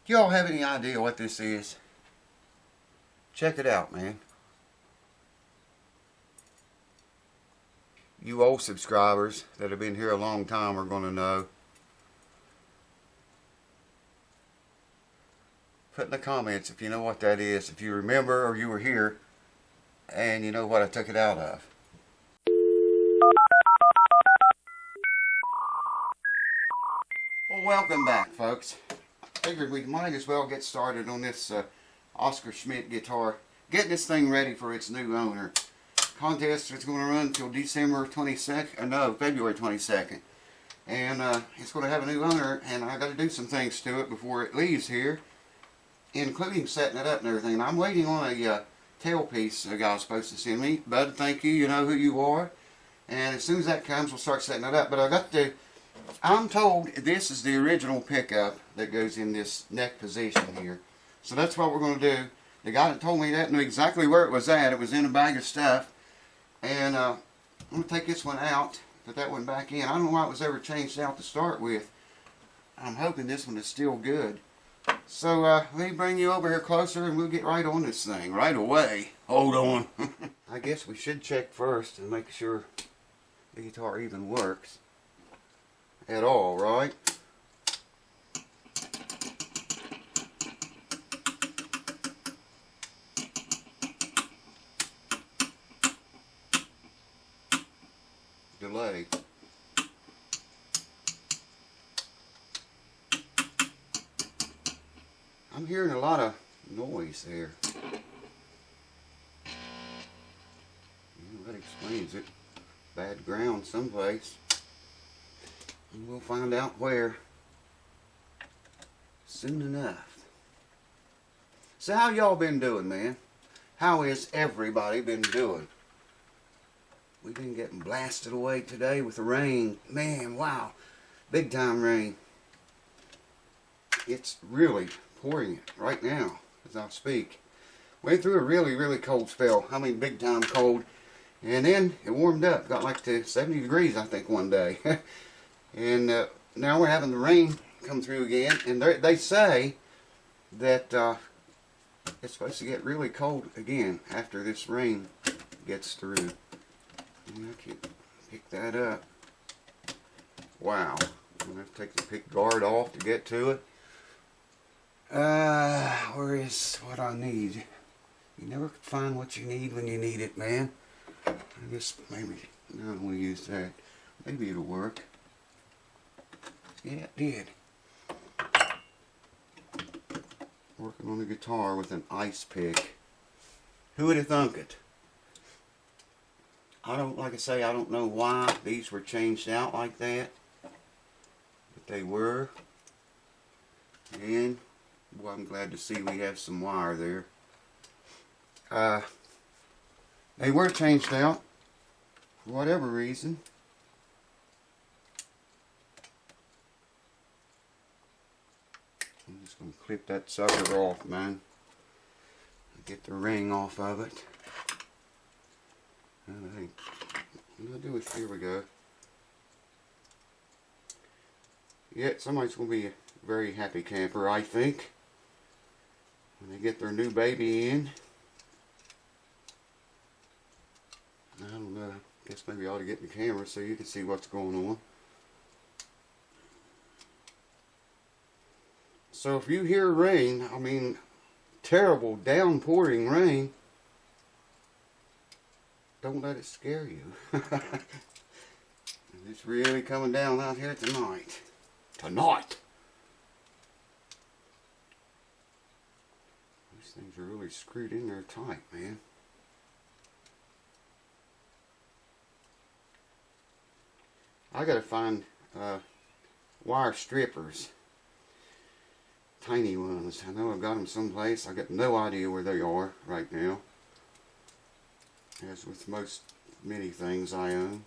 Do y'all have any idea what this is? Check it out, man. You old subscribers that have been here a long time are going to know. Put in the comments if you know what that is, if you remember or you were here and you know what I took it out of. Well, welcome back, folks. I figured we might as well get started on this Oscar Schmidt guitar, getting this thing ready for its new owner. Contest is going to run until December 22nd, no, February 22nd. And it's going to have a new owner, and I got to do some things to it before it leaves here, including setting it up and everything. And I'm waiting on a tailpiece the guy was supposed to send me. Bud, thank you, you know who you are. And as soon as that comes, we'll start setting it up. But I'm told this is the original pickup that goes in this neck position here. So that's what we're going to do. The guy that told me that knew exactly where it was at. It was in a bag of stuff. And I'm going to take this one out, put that one back in. I don't know why it was ever changed out to start with. I'm hoping this one is still good. So let me bring you over here closer and we'll get right on this thing right away. Hold on. I guess we should check first and make sure the guitar even works at all, right? Delay. I'm hearing a lot of noise there. That explains it. Bad ground someplace. And we'll find out where soon enough. So how y'all been doing, man? How has everybody been doing? We've been getting blasted away today with the rain. Man, wow. Big time rain. It's really pouring it right now as I speak. Went through a really, really cold spell. I mean, big time cold. And then it warmed up. Got like to 70 degrees, I think, one day. And now we're having the rain come through again. And they say that it's supposed to get really cold again after this rain gets through. And I can pick that up. Wow. I'm going to have to take the pick guard off to get to it. Where is what I need? You never find what you need when you need it, man. I guess maybe, no, I don't want to use that. Maybe it'll work. Yeah, it did. Working on the guitar with an ice pick. Who would have thunk it? Like I say, I don't know why these were changed out like that. But they were. And, well, I'm glad to see we have some wire there. They were changed out for whatever reason. I'm just going to clip that sucker off, man. Get the ring off of it. What do I do with, here we go. Yeah, somebody's going to be a very happy camper, I think, when they get their new baby in. I don't know, I guess maybe I ought to get in the camera so you can see what's going on. So if you hear rain, I mean terrible downpouring rain, don't let it scare you. It's really coming down out here tonight. Tonight! These things are really screwed in there tight, man. I gotta find wire strippers. Tiny ones. I know I've got them someplace. I got no idea where they are right now. As with many things I own,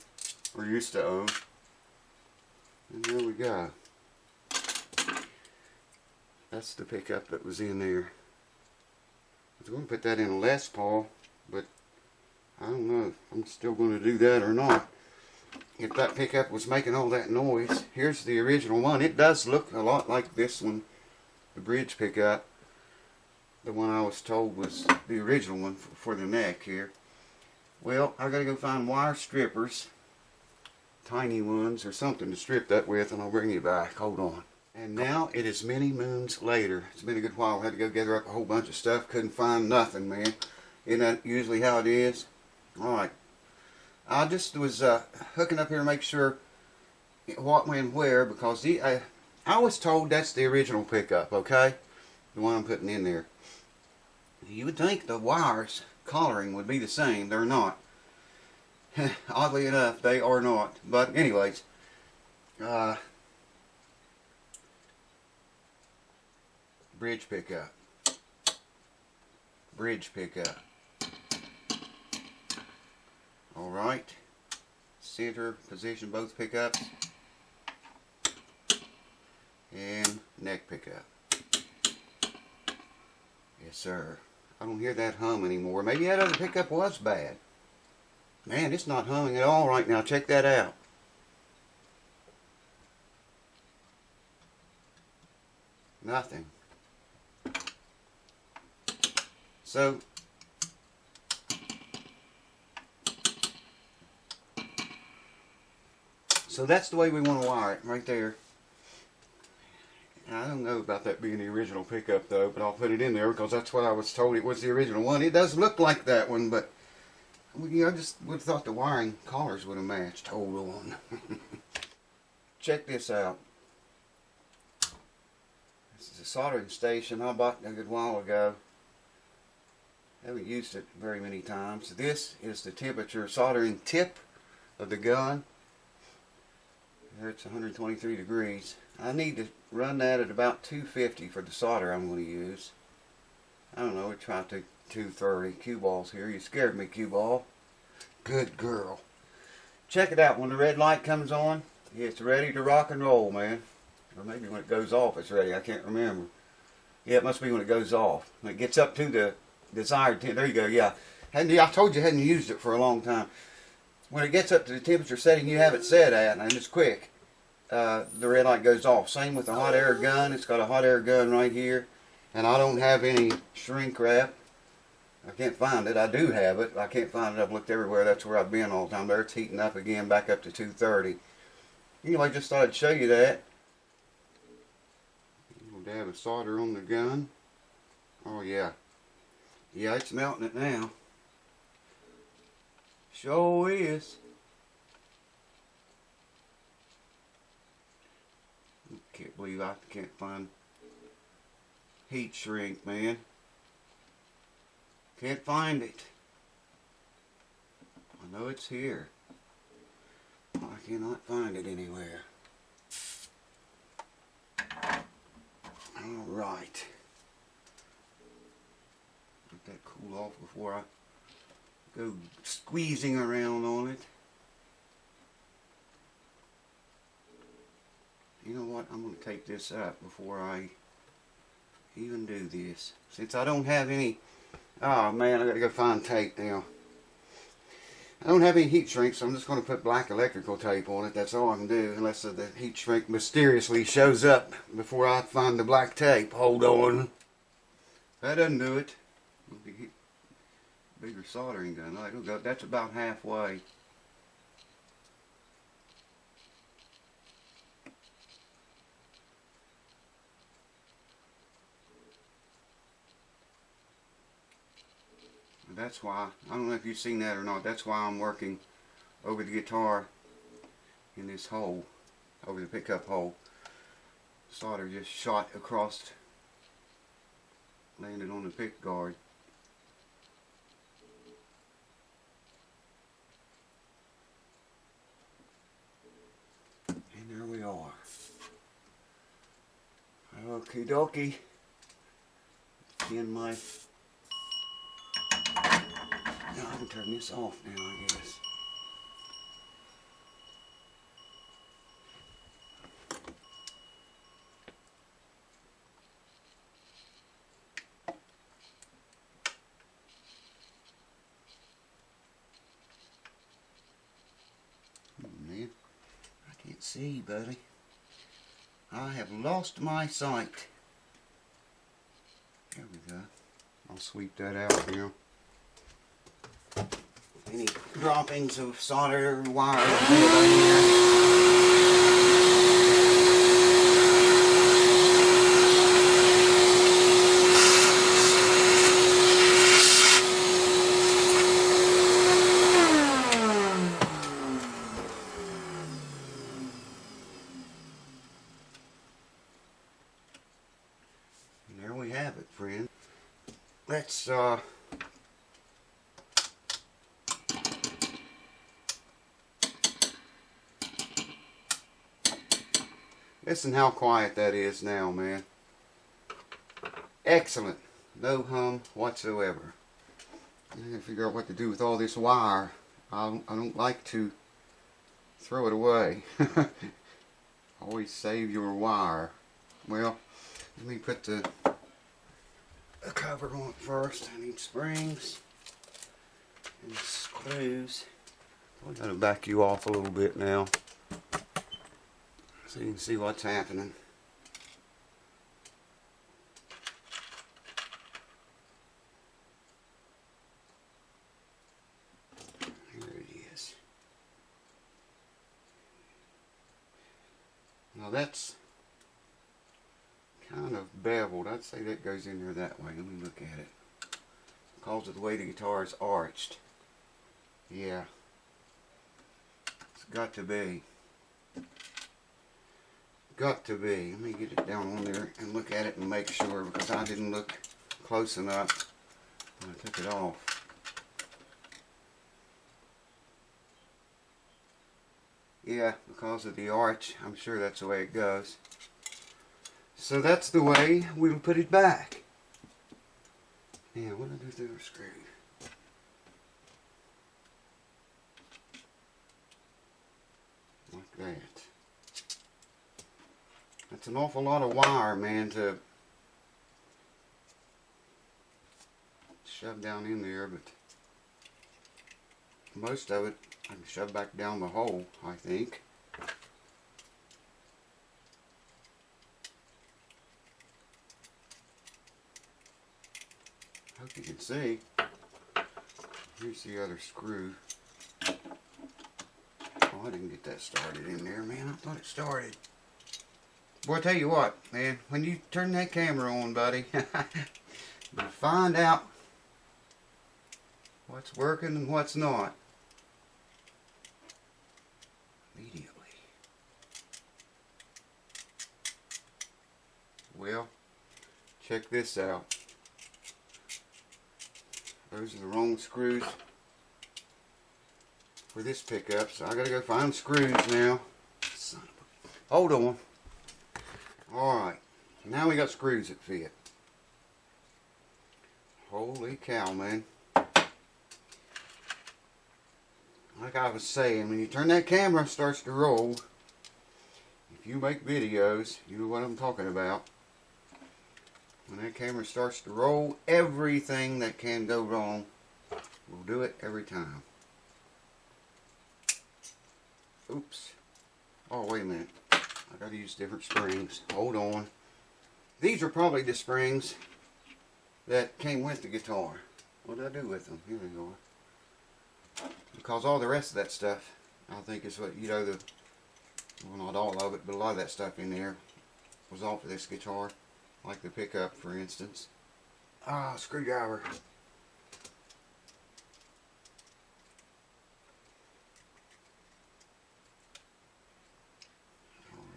or used to own. And there we go. That's the pickup that was in there. I was going to put that in a Les Paul, but I don't know if I'm still going to do that or not. If that pickup was making all that noise. Here's the original one. It does look a lot like this one the bridge pickup, the one I was told was the original one for the neck here. Well, I gotta go find wire strippers, tiny ones or something to strip that with, and I'll bring you back. Hold on. And now it is many moons later. It's been a good while. I had to go gather up a whole bunch of stuff. Couldn't find nothing, man. Isn't that usually how it is? Alright. I just was hooking up here to make sure what went where, because I was told that's the original pickup, okay? The one I'm putting in there. You would think the wires, collaring would be the same. They're not. Oddly enough, they are not. But anyways, bridge pickup. Bridge pickup. Alright. Center position both pickups. And neck pickup. Yes, sir. I don't hear that hum anymore. Maybe that other pickup was bad. Man, it's not humming at all right now. Check that out. Nothing. So that's the way we want to wire it, right there. I don't know about that being the original pickup though, but I'll put it in there because that's what I was told it was the original one. It does look like that one, but I just would have thought the wiring collars would have matched. Hold on. Check this out. This is a soldering station I bought a good while ago. Haven't used it very many times. This is the temperature soldering tip of the gun. There it's 123 degrees. I need to run that at about 250 for the solder I'm going to use. I don't know, we'll try to 230. Cue ball's here. You scared me, cue ball. Good girl. Check it out. When the red light comes on, it's ready to rock and roll, man. Or maybe when it goes off it's ready. I can't remember. Yeah, it must be when it goes off. When it gets up to the desired temperature. There you go, yeah. I told you I hadn't used it for a long time. When it gets up to the temperature setting you have it set at, and it's quick, the red light goes off. Same with the hot air gun. It's got a hot air gun right here. And I don't have any shrink wrap. I can't find it. I do have it. I can't find it. I've looked everywhere. That's where I've been all the time. There it's heating up again, back up to 230. Anyway, just thought I'd show you that. A little dab of solder on the gun. Oh yeah. Yeah, it's melting it now. Sure is. Can't believe I can't find heat shrink, man. Can't find it. I know it's here. I cannot find it anywhere. Alright. Let that cool off before I go squeezing around on it. You know what? I'm going to take this up before I even do this. Since I don't have any... Oh man, I got to go find tape now. I don't have any heat shrink, so I'm just going to put black electrical tape on it. That's all I can do, unless the heat shrink mysteriously shows up before I find the black tape. Hold on. That doesn't do it. Bigger soldering gun. That's about halfway. That's why, I don't know if you've seen that or not, that's why I'm working over the guitar in this hole, over the pickup hole. Solder just shot across, landed on the pick guard. And there we are. Okie dokie. In my... Now I can turn this off now, I guess. Oh man, I can't see, buddy. I have lost my sight. There we go. I'll sweep that out now. Any droppings of solder wire here. There we have it, friend. Let's listen how quiet that is now, man. Excellent. No hum whatsoever. I gotta figure out what to do with all this wire. I don't like to throw it away. Always save your wire. Well, let me put the cover on it first. I need springs and screws. I'm going to back you off a little bit now so you can see what's happening. Here it is. Now that's kind of beveled. I'd say that goes in there that way. Let me look at it. Because of the way the guitar is arched. Yeah. It's got to be. Got to be. Let me get it down on there and look at it and make sure, because I didn't look close enough when I took it off. Yeah, because of the arch, I'm sure that's the way it goes. So that's the way we'll put it back. Now, what do I do to the screw? Like that. That's an awful lot of wire, man, to shove down in there, but most of it I can shove back down the hole, I think. Hope you can see. Here's the other screw. Oh, I didn't get that started in there, man. I thought it started. Boy, I tell you what, man, when you turn that camera on, buddy, you find out what's working and what's not immediately. Well, check this out. Those are the wrong screws for this pickup, so I gotta go find screws now. Son of a... Hold on. Alright, now we got screws that fit. Holy cow, man. Like I was saying, when you turn that camera, it starts to roll. If you make videos, you know what I'm talking about. When that camera starts to roll, everything that can go wrong will do it every time. Oops. Oh, wait a minute. I gotta use different springs. Hold on. These are probably the springs that came with the guitar. What did I do with them? Here they are. Because all the rest of that stuff, I think is what, you know, the, well, not all of it, but a lot of that stuff in there was off of this guitar. Like the pickup, for instance. Ah, screwdriver.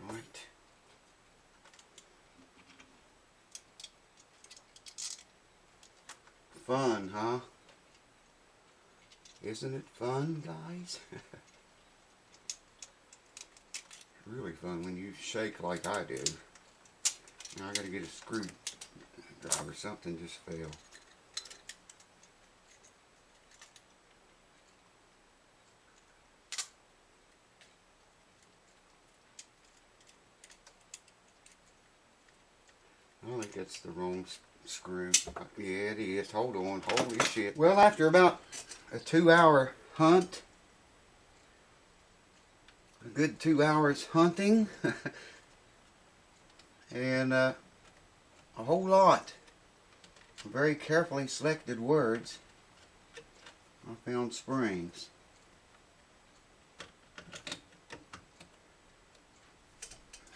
Alright. Fun, huh? Isn't it fun, guys? Really fun when you shake like I do. Now I gotta get a screwdriver. Something just fell. I think that's the wrong screw. Yeah, it is. Hold on. Holy shit. Well, after about a 2-hour hunt, a good 2 hours hunting, and a whole lot very carefully selected words, I found springs.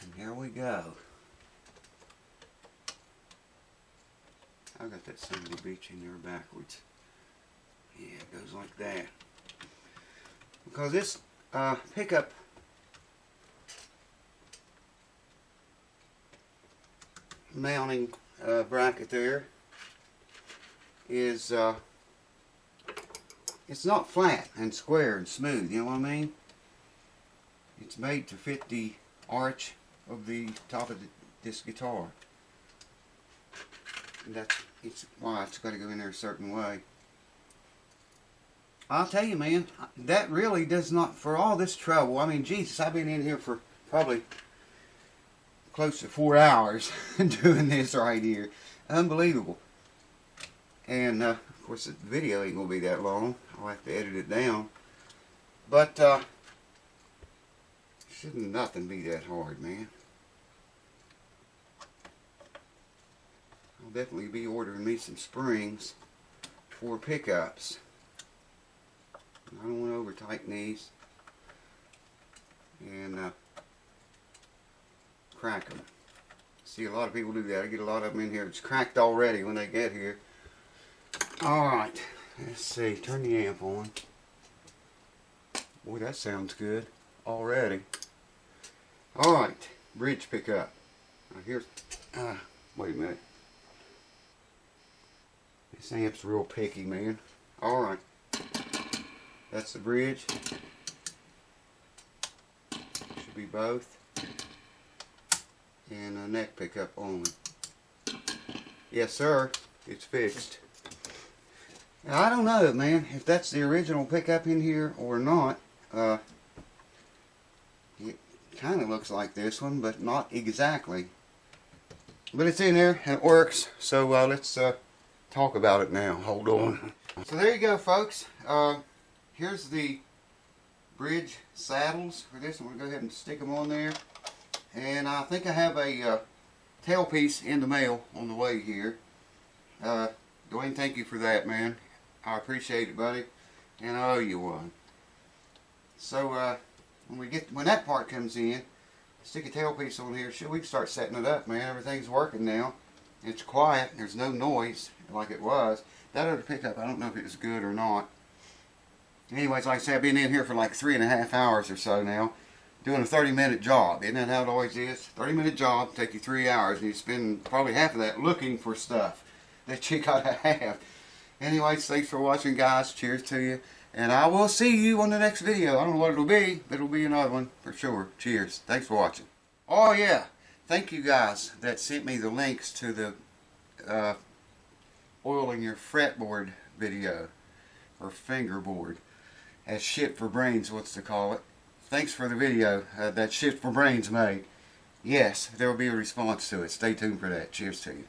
And here we go. I got that Sandy Beach in there backwards. Yeah, it goes like that. Because this pickup mounting bracket there is it's not flat and square and smooth, you know what I mean? It's made to fit the arch of the top of this guitar. And that's why it's got to go in there a certain way. I'll tell you, man, that really does not, for all this trouble, I mean, Jesus, I've been in here for probably close to 4 hours doing this right here. Unbelievable. And, of course, the video ain't going to be that long. I'll have to edit it down. But, shouldn't nothing be that hard, man. I'll definitely be ordering me some springs for pickups. I don't want to over tighten these and crack them. See, a lot of people do that. I get a lot of them in here. It's cracked already when they get here. Alright, let's see. Turn the amp on. Boy, that sounds good already. Alright, bridge pickup. Now here's, wait a minute. This amp's real picky, man. Alright. That's the bridge. Should be both. And a neck pickup only. Yes, sir. It's fixed. Now, I don't know, man, if that's the original pickup in here or not. It kind of looks like this one, but not exactly. But it's in there and it works. So let's talk about it now. Hold on. So there you go, folks. Here's the bridge saddles for this. I'm going to go ahead and stick them on there. And I think I have a tailpiece in the mail on the way here. Dwayne, thank you for that, man. I appreciate it, buddy. And I owe you one. So when that part comes in, stick a tailpiece on here. We can start setting it up, man. Everything's working now. It's quiet. There's no noise like it was. That other pickup, I don't know if it was good or not. Anyways, like I said, I've been in here for like 3.5 hours or so now, doing a 30-minute job. Isn't that how it always is? 30-minute job, take you 3 hours, and you spend probably half of that looking for stuff that you gotta have. Anyways, thanks for watching, guys. Cheers to you. And I will see you on the next video. I don't know what it'll be, but it'll be another one for sure. Cheers. Thanks for watching. Oh, yeah. Thank you, guys, that sent me the links to the oiling your fretboard video, or fingerboard. As Shit for Brains wants to call it. Thanks for the video that Shit for Brains made. Yes, there will be a response to it. Stay tuned for that. Cheers to you.